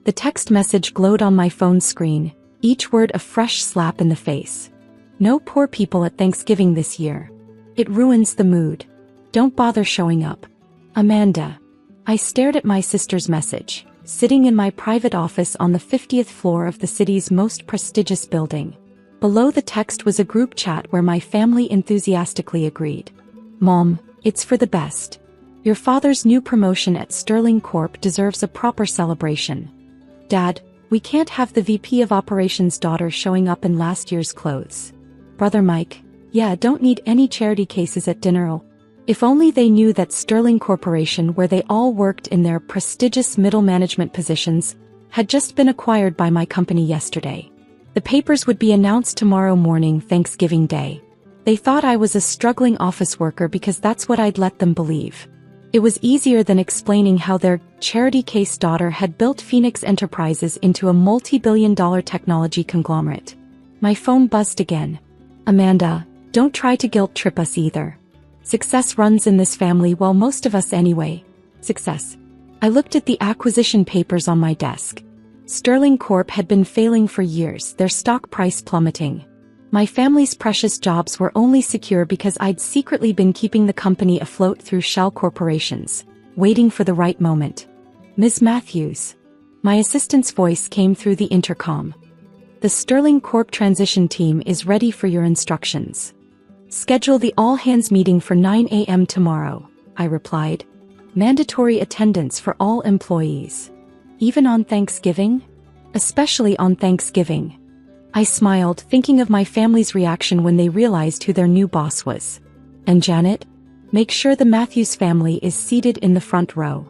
The text message glowed on my phone screen, each word a fresh slap in the face. No poor people at Thanksgiving this year. It ruins the mood. Don't bother showing up. Amanda. I stared at my sister's message, sitting in my private office on the 50th floor of the city's most prestigious building. Below the text was a group chat where my family enthusiastically agreed. Mom, it's for the best. Your father's new promotion at Sterling Corp deserves a proper celebration. Dad, we can't have the VP of Operations daughter showing up in last year's clothes. Brother Mike, yeah, don't need any charity cases at dinner. If only they knew that Sterling Corporation, where they all worked in their prestigious middle management positions, had just been acquired by my company yesterday. The papers would be announced tomorrow morning, Thanksgiving Day. They thought I was a struggling office worker because that's what I'd let them believe. It was easier than explaining how their charity case daughter had built Phoenix Enterprises into a multi-billion-dollar technology conglomerate. My phone buzzed again. Amanda, don't try to guilt trip us either. Success runs in this family, well, most of us anyway. Success. I looked at the acquisition papers on my desk. Sterling Corp had been failing for years, their stock price plummeting. My family's precious jobs were only secure because I'd secretly been keeping the company afloat through shell corporations, waiting for the right moment. Ms. Matthews. My assistant's voice came through the intercom. The Sterling Corp transition team is ready for your instructions. Schedule the all-hands meeting for 9 a.m. tomorrow, I replied. Mandatory attendance for all employees. Even on Thanksgiving? Especially on Thanksgiving. I smiled, thinking of my family's reaction when they realized who their new boss was. And Janet? Make sure the Matthews family is seated in the front row.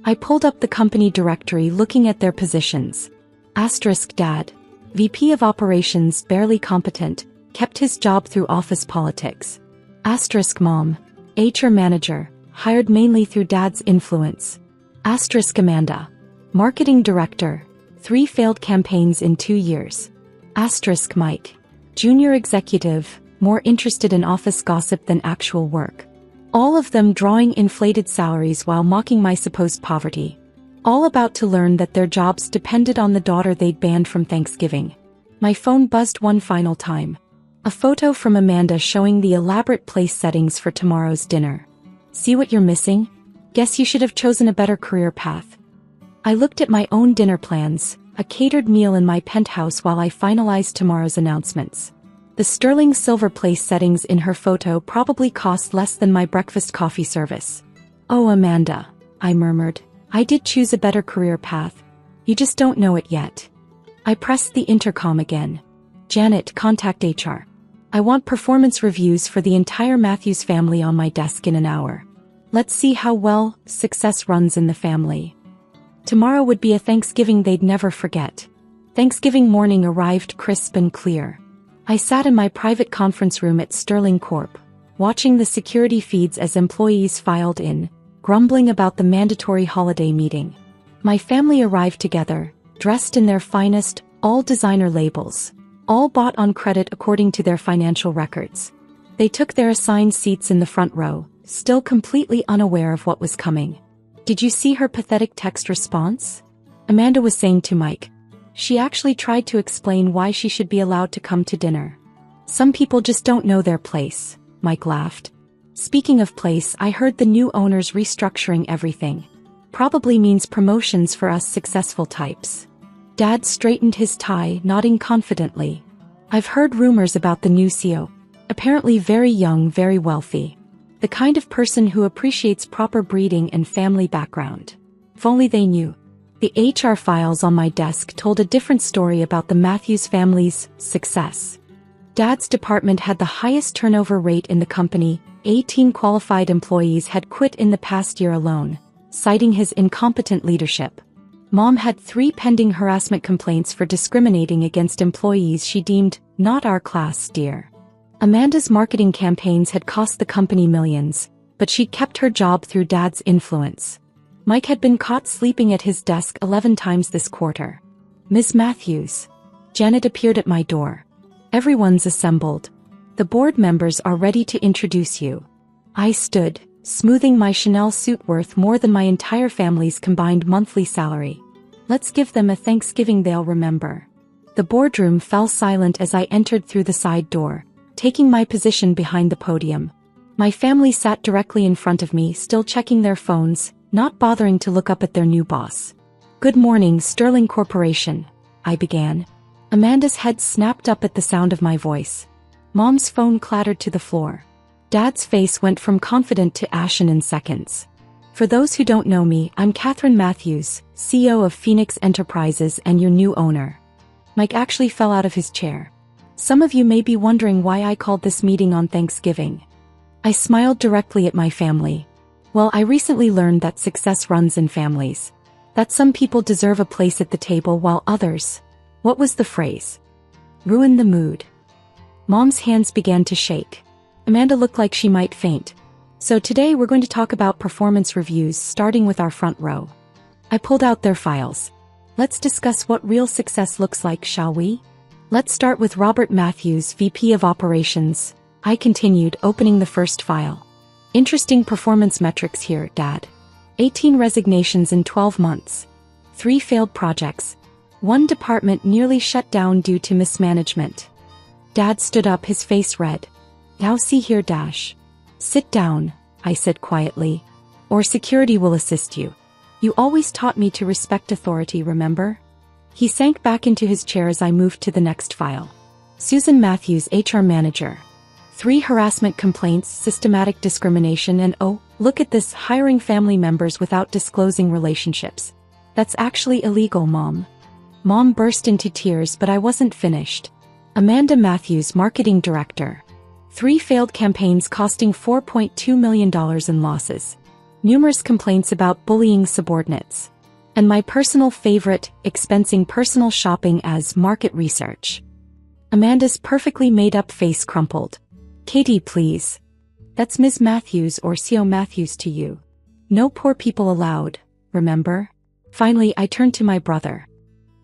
I pulled up the company directory, looking at their positions. Asterisk Dad. VP of Operations, barely competent, kept his job through office politics. Asterisk Mom. HR Manager, hired mainly through Dad's influence. Asterisk Amanda. Marketing Director, 3 failed campaigns in 2 years. Asterisk Mike. Junior Executive, more interested in office gossip than actual work. All of them drawing inflated salaries while mocking my supposed poverty. All about to learn that their jobs depended on the daughter they'd banned from Thanksgiving. My phone buzzed one final time. A photo from Amanda showing the elaborate place settings for tomorrow's dinner. See what you're missing? Guess you should have chosen a better career path. I looked at my own dinner plans, a catered meal in my penthouse while I finalized tomorrow's announcements. The sterling silver place settings in her photo probably cost less than my breakfast coffee service. Oh, Amanda, I murmured, I did choose a better career path. You just don't know it yet. I pressed the intercom again. Janet, contact HR. I want performance reviews for the entire Matthews family on my desk in an hour. Let's see how well success runs in the family. Tomorrow would be a Thanksgiving they'd never forget. Thanksgiving morning arrived crisp and clear. I sat in my private conference room at Sterling Corp, watching the security feeds as employees filed in, grumbling about the mandatory holiday meeting. My family arrived together, dressed in their finest, all designer labels, all bought on credit according to their financial records. They took their assigned seats in the front row, still completely unaware of what was coming. Did you see her pathetic text response? Amanda was saying to Mike. She actually tried to explain why she should be allowed to come to dinner. Some people just don't know their place, Mike laughed. Speaking of place, I heard the new owner's restructuring everything. Probably means promotions for us successful types. Dad straightened his tie, nodding confidently. I've heard rumors about the new CEO. Apparently very young, very wealthy. The kind of person who appreciates proper breeding and family background. If only they knew. The HR files on my desk told a different story about the Matthews family's success. Dad's department had the highest turnover rate in the company. 18 qualified employees had quit in the past year alone, citing his incompetent leadership. Mom had 3 pending harassment complaints for discriminating against employees she deemed not our class, dear. Amanda's marketing campaigns had cost the company millions, but she'd kept her job through Dad's influence. Mike had been caught sleeping at his desk 11 times this quarter. Ms. Matthews. Janet appeared at my door. Everyone's assembled. The board members are ready to introduce you. I stood, smoothing my Chanel suit worth more than my entire family's combined monthly salary. Let's give them a Thanksgiving they'll remember. The boardroom fell silent as I entered through the side door, taking my position behind the podium. My family sat directly in front of me, still checking their phones, not bothering to look up at their new boss. "Good morning, Sterling Corporation," I began. Amanda's head snapped up at the sound of my voice. Mom's phone clattered to the floor. Dad's face went from confident to ashen in seconds. "For those who don't know me, I'm Catherine Matthews, CEO of Phoenix Enterprises and your new owner." Mike actually fell out of his chair. "Some of you may be wondering why I called this meeting on Thanksgiving." I smiled directly at my family. "Well, I recently learned that success runs in families. That some people deserve a place at the table while others—" What was the phrase? "Ruin the mood." Mom's hands began to shake. Amanda looked like she might faint. "So today we're going to talk about performance reviews, starting with our front row." I pulled out their files. "Let's discuss what real success looks like, shall we? Let's start with Robert Matthews, VP of Operations," I continued, opening the first file. "Interesting performance metrics here, Dad. 18 resignations in 12 months. 3 failed projects. 1 department nearly shut down due to mismanagement." Dad stood up, his face red. "Now see here, Dash. Sit down," I said quietly. "Or security will assist you. You always taught me to respect authority, remember?" He sank back into his chair as I moved to the next file. Susan Matthews, HR Manager. 3 harassment complaints, systematic discrimination, and oh, look at this, hiring family members without disclosing relationships. That's actually illegal, Mom. Mom burst into tears, but I wasn't finished. Amanda Matthews, Marketing Director. 3 failed campaigns costing $4.2 million in losses. Numerous complaints about bullying subordinates. And my personal favorite, expensing personal shopping as market research. Amanda's perfectly made-up face crumpled. "Katie, please. That's Ms. Matthews or CO Matthews to you. No poor people allowed, remember?" Finally, I turned to my brother.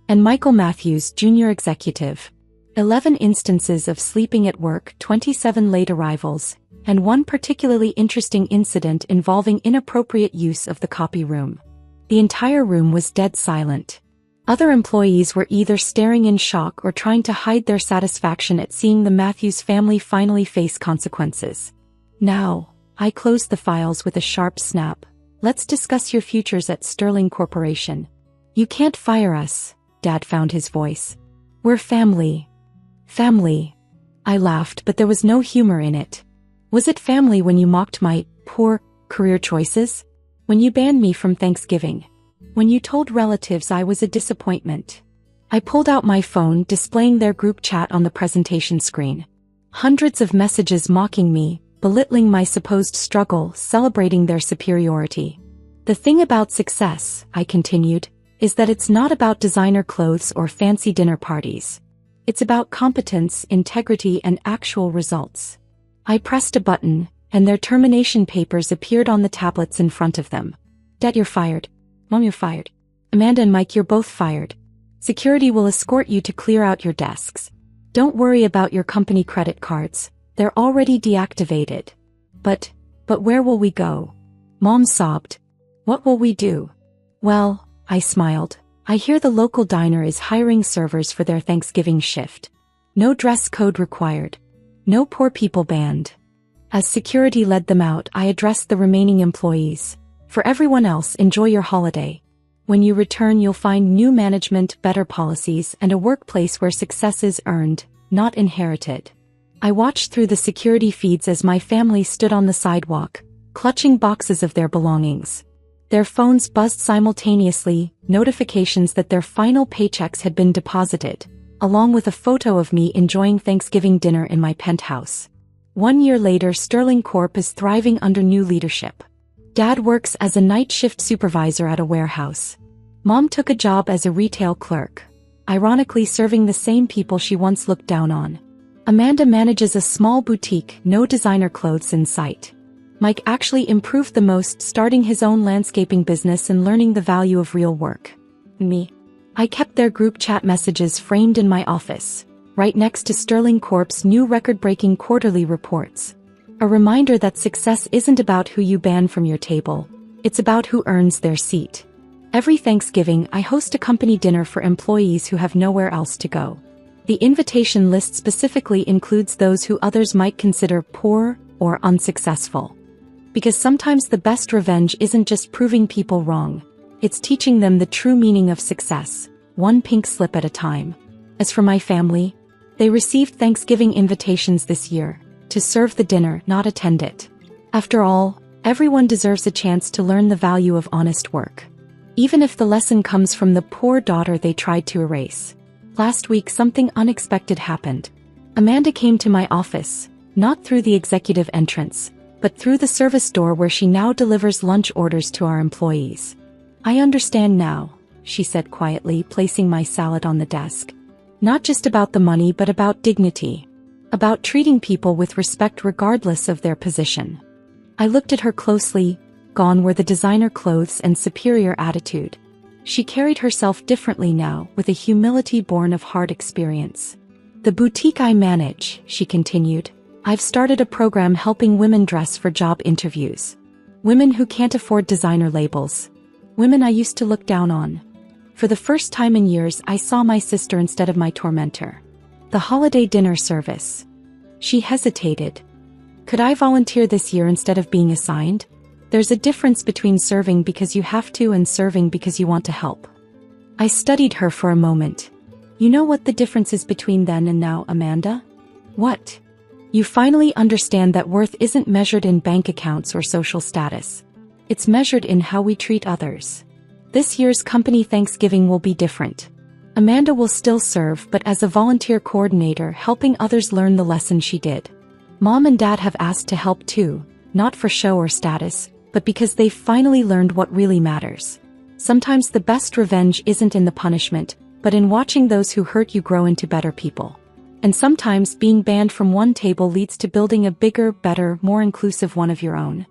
"And Michael Matthews, Junior Executive. 11 instances of sleeping at work, 27 late arrivals, and 1 particularly interesting incident involving inappropriate use of the copy room." The entire room was dead silent. Other employees were either staring in shock or trying to hide their satisfaction at seeing the Matthews family finally face consequences. "Now," I closed the files with a sharp snap, "let's discuss your futures at Sterling Corporation. You can't fire us," Dad found his voice. "We're family." "Family." I laughed, but there was no humor in it. "Was it family when you mocked my poor career choices? When you banned me from Thanksgiving? When you told relatives I was a disappointment?" I pulled out my phone, displaying their group chat on the presentation screen. Hundreds of messages mocking me, belittling my supposed struggle, celebrating their superiority. "The thing about success," I continued, "is that it's not about designer clothes or fancy dinner parties. It's about competence, integrity, and actual results." I pressed a button, and their termination papers appeared on the tablets in front of them. "Dad, you're fired. Mom, you're fired. Amanda and Mike, you're both fired. Security will escort you to clear out your desks. Don't worry about your company credit cards. They're already deactivated." But where will we go?" Mom sobbed. "What will we do?" "Well," I smiled, "I hear the local diner is hiring servers for their Thanksgiving shift. No dress code required. No poor people banned." As security led them out, I addressed the remaining employees. "For everyone else, enjoy your holiday. When you return, you'll find new management, better policies, and a workplace where success is earned, not inherited." I watched through the security feeds as my family stood on the sidewalk, clutching boxes of their belongings. Their phones buzzed simultaneously, notifications that their final paychecks had been deposited, along with a photo of me enjoying Thanksgiving dinner in my penthouse. 1 year later, Sterling Corp is thriving under new leadership. Dad works as a night shift supervisor at a warehouse. Mom took a job as a retail clerk, ironically serving the same people she once looked down on. Amanda manages a small boutique, no designer clothes in sight. Mike actually improved the most, starting his own landscaping business and learning the value of real work. Me. I kept their group chat messages framed in my office, right next to Sterling Corp's new record-breaking quarterly reports. A reminder that success isn't about who you ban from your table, it's about who earns their seat. Every Thanksgiving, I host a company dinner for employees who have nowhere else to go. The invitation list specifically includes those who others might consider poor or unsuccessful. Because sometimes the best revenge isn't just proving people wrong, it's teaching them the true meaning of success, one pink slip at a time. As for my family, they received Thanksgiving invitations this year, to serve the dinner, not attend it. After all, everyone deserves a chance to learn the value of honest work. Even if the lesson comes from the poor daughter they tried to erase. Last week something unexpected happened. Amanda came to my office, not through the executive entrance, but through the service door where she now delivers lunch orders to our employees. I understand now, she said quietly, placing my salad on the desk. Not just about the money but about dignity. About treating people with respect regardless of their position. I looked at her closely. Gone were the designer clothes and superior attitude. She carried herself differently now, with a humility born of hard experience. The boutique I manage, she continued, I've started a program helping women dress for job interviews. Women who can't afford designer labels. Women I used to look down on. For the first time in years, I saw my sister instead of my tormentor. The holiday dinner service. She hesitated. Could I volunteer this year instead of being assigned? There's a difference between serving because you have to and serving because you want to help. I studied her for a moment. You know what the difference is between then and now, Amanda? What? You finally understand that worth isn't measured in bank accounts or social status. It's measured in how we treat others. This year's company Thanksgiving will be different. Amanda will still serve, but as a volunteer coordinator helping others learn the lesson she did. Mom and Dad have asked to help too, not for show or status, but because they've finally learned what really matters. Sometimes the best revenge isn't in the punishment, but in watching those who hurt you grow into better people. And sometimes being banned from one table leads to building a bigger, better, more inclusive one of your own.